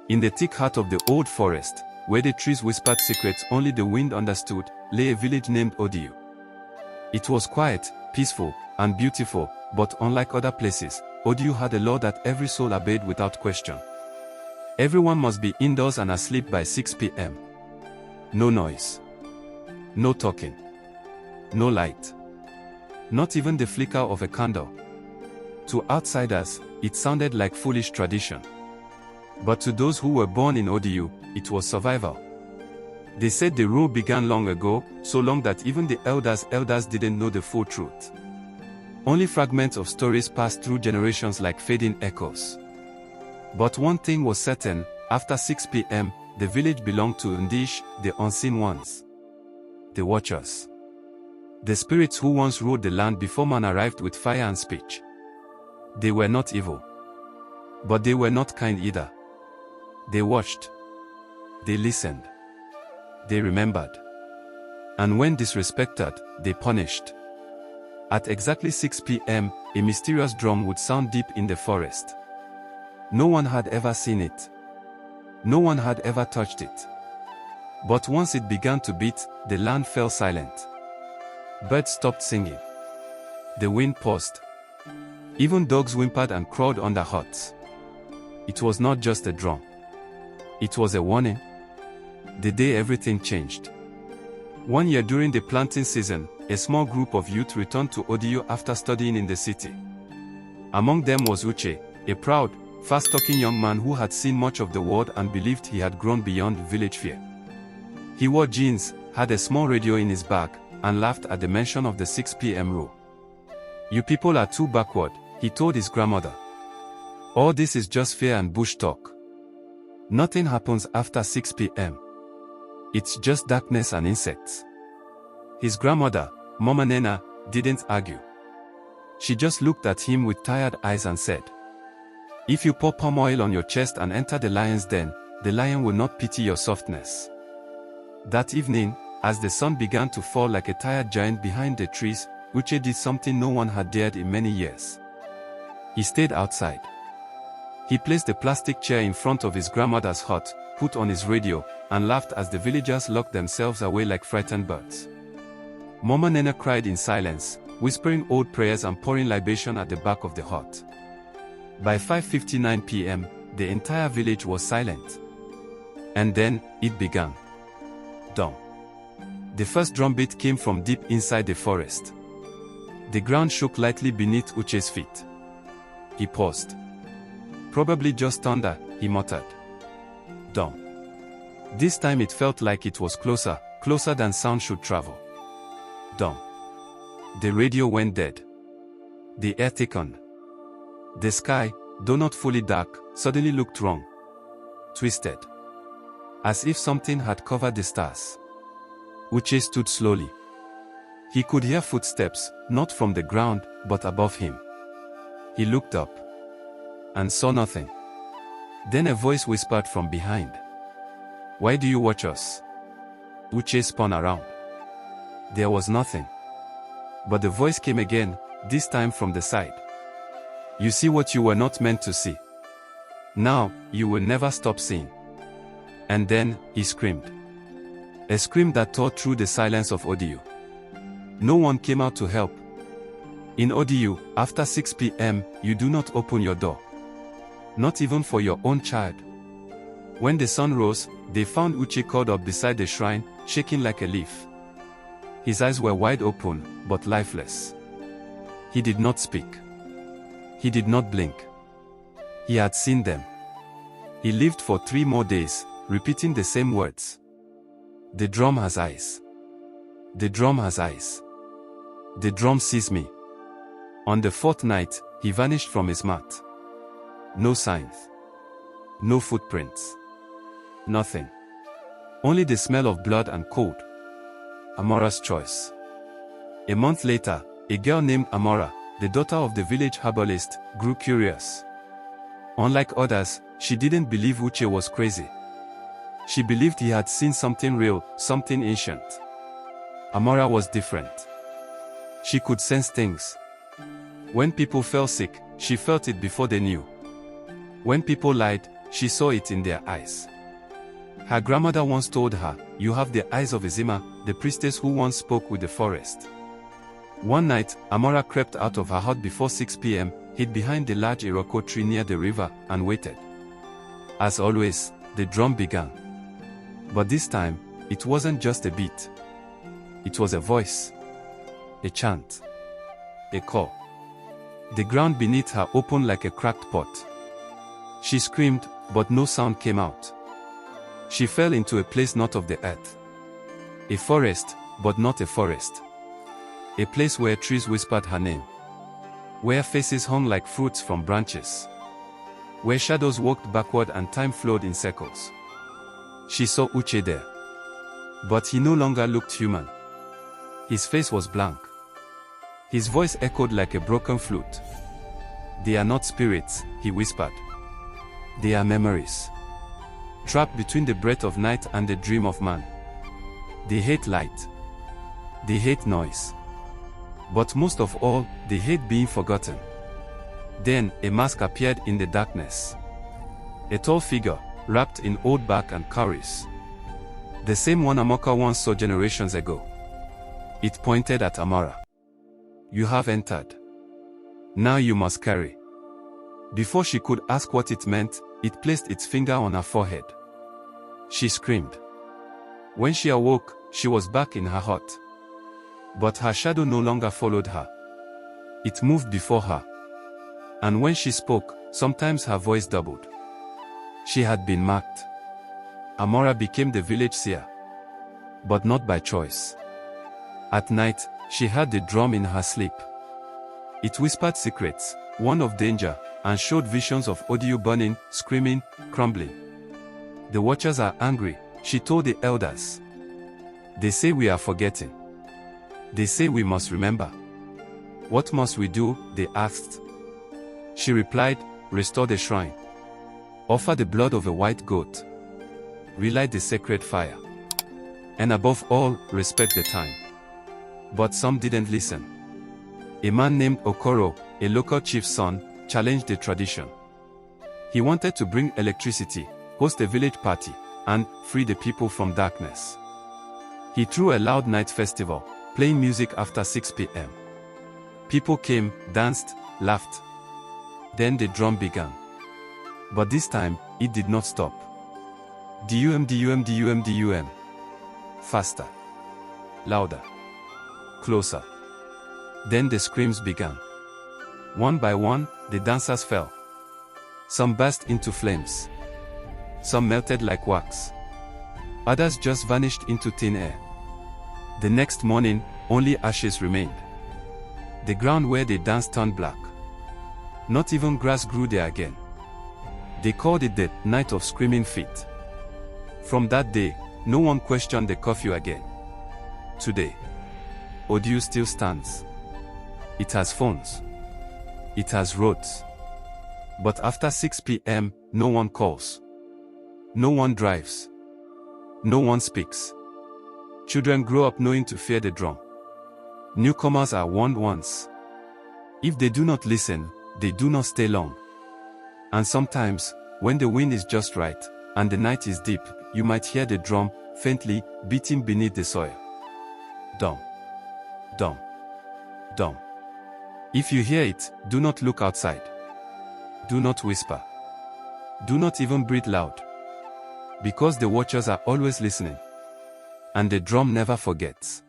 In the thick heart of the old forest, where the trees whispered secrets only the wind understood, lay a village named Odiu. It was quiet, peaceful, and beautiful, but unlike other places, Odiu had a law that every soul obeyed without question. Everyone must be indoors and asleep by 6 p.m. No noise. No talking. No light. Not even the flicker of a candle. To outsiders, it sounded like foolish tradition. But to those who were born in Odiu, it was survival. They said the rule began long ago, so long that even the elders didn't know the full truth. Only fragments of stories passed through generations like fading echoes. But one thing was certain, after 6 p.m., the village belonged to Ndish, the unseen ones. The Watchers. The spirits who once ruled the land before man arrived with fire and speech. They were not evil. But they were not kind either. They watched. They listened. They remembered. And when disrespected, they punished. At exactly 6 p.m., a mysterious drum would sound deep in the forest. No one had ever seen it. No one had ever touched it. But once it began to beat, the land fell silent. Birds stopped singing. The wind paused. Even dogs whimpered and crawled under huts. It was not just a drum. It was a warning. The day everything changed. One year during the planting season, a small group of youth returned to Odiu after studying in the city. Among them was Uche, a proud, fast-talking young man who had seen much of the world and believed he had grown beyond village fear. He wore jeans, had a small radio in his bag, and laughed at the mention of the 6 p.m. rule. "You people are too backward," he told his grandmother. "All this is just fear and bush talk. Nothing happens after 6 p.m. It's just darkness and insects." His grandmother, Mama Nena, didn't argue. She just looked at him with tired eyes and said, "If you pour palm oil on your chest and enter the lion's den, the lion will not pity your softness." That evening, as the sun began to fall like a tired giant behind the trees, Uche did something no one had dared in many years. He stayed outside. He placed a plastic chair in front of his grandmother's hut, put on his radio, and laughed as the villagers locked themselves away like frightened birds. Mama Nena cried in silence, whispering old prayers and pouring libation at the back of the hut. By 5:59 p.m., the entire village was silent. And then, it began. Dawn. The first drumbeat came from deep inside the forest. The ground shook lightly beneath Uche's feet. He paused. "Probably just thunder," he muttered. Dawn. This time it felt like it was closer, closer than sound should travel. Dawn. The radio went dead. The air thickened. The sky, though not fully dark, suddenly looked wrong. Twisted. As if something had covered the stars. Uche stood slowly. He could hear footsteps, not from the ground, but above him. He looked up. And saw nothing. Then a voice whispered from behind. "Why do you watch us?" Uche spun around. There was nothing. But the voice came again, this time from the side. "You see what you were not meant to see. Now, you will never stop seeing." And then, he screamed. A scream that tore through the silence of Odiu. No one came out to help. In Odiu, after 6 p.m., you do not open your door. Not even for your own child. When the sun rose, they found Uche curled up beside the shrine, shaking like a leaf. His eyes were wide open, but lifeless. He did not speak. He did not blink. He had seen them. He lived for 3 more days, repeating the same words. "The drum has eyes. The drum has eyes. The drum sees me." On the 4th night, he vanished from his mat. No signs. No footprints. Nothing. Only the smell of blood and cold. Amora's choice. A month later, a girl named Amora, the daughter of the village herbalist, grew curious. Unlike others, she didn't believe Uche was crazy. She believed he had seen something real, something ancient. Amora was different. She could sense things. When people fell sick, she felt it before they knew. When people lied, she saw it in their eyes. Her grandmother once told her, "You have the eyes of Izima, the priestess who once spoke with the forest." One night, Amora crept out of her hut before 6 p.m., hid behind the large Iroko tree near the river, and waited. As always, the drum began. But this time, it wasn't just a beat. It was a voice, a chant, a call. The ground beneath her opened like a cracked pot. She screamed, but no sound came out. She fell into a place not of the earth. A forest, but not a forest. A place where trees whispered her name. Where faces hung like fruits from branches. Where shadows walked backward and time flowed in circles. She saw Uche there. But he no longer looked human. His face was blank. His voice echoed like a broken flute. "They are not spirits," he whispered. "They are memories. Trapped between the breath of night and the dream of man. They hate light. They hate noise. But most of all, they hate being forgotten." Then, a mask appeared in the darkness. A tall figure, wrapped in old bark and cowries. The same one Amoka once saw generations ago. It pointed at Amora. "You have entered. Now you must carry." Before she could ask what it meant, it placed its finger on her forehead. She screamed. When she awoke, she was back in her hut. But her shadow no longer followed her. It moved before her. And when she spoke, sometimes her voice doubled. She had been marked. Amora became the village seer. But not by choice. At night, she heard the drum in her sleep. It whispered secrets, warned of danger, and showed visions of Odio burning, screaming, crumbling. "The watchers are angry," she told the elders. "They say we are forgetting. They say we must remember." "What must we do?" they asked. She replied, "Restore the shrine. Offer the blood of a white goat. Relight the sacred fire. And above all, respect the time." But some didn't listen. A man named Okoro, a local chief's son, challenged the tradition. He wanted to bring electricity, host a village party, and free the people from darkness. He threw a loud night festival, playing music after 6 p.m. People came, danced, laughed. Then the drum began. But this time, it did not stop. Dum dum dum dum. Faster. Louder. Closer. Then the screams began. One by one, the dancers fell. Some burst into flames. Some melted like wax. Others just vanished into thin air. The next morning, only ashes remained. The ground where they danced turned black. Not even grass grew there again. They called it the Night of Screaming Feet. From that day, no one questioned the curfew again. Today, Odio still stands. It has phones. It has roads. But after 6 p.m., no one calls. No one drives. No one speaks. Children grow up knowing to fear the drum. Newcomers are warned once. If they do not listen, they do not stay long. And sometimes, when the wind is just right, and the night is deep, you might hear the drum, faintly, beating beneath the soil. Dum. Dum. Dum. If you hear it, do not look outside. Do not whisper. Do not even breathe loud. Because the watchers are always listening. And the drum never forgets.